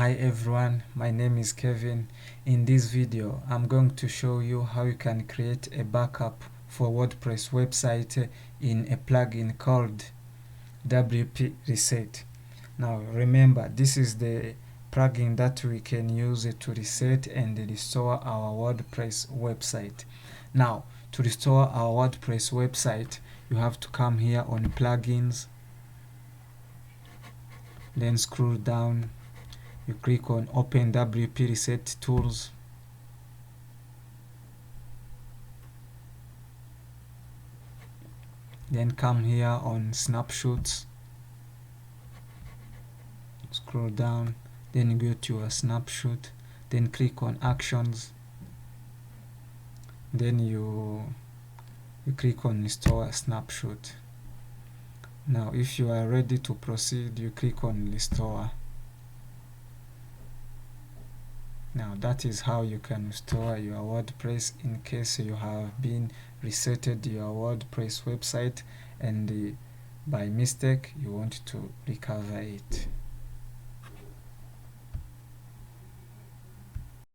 Hi everyone, my name is Kevin. In this video I'm going to show you how you can create a backup for WordPress website in a plugin called WP Reset. Now remember, this is the plugin that we can use to reset and restore our WordPress website. Now to restore our WordPress website, you have to come here on plugins, then scroll down, you click on open WP Reset Tools, then come here on snapshots, scroll down, then you go to your snapshot, then click on actions, then you click on restore snapshot. Now if you are ready to proceed, you click on restore. Now that is how you can restore your WordPress in case you have been resetted your WordPress website and by mistake you want to recover it.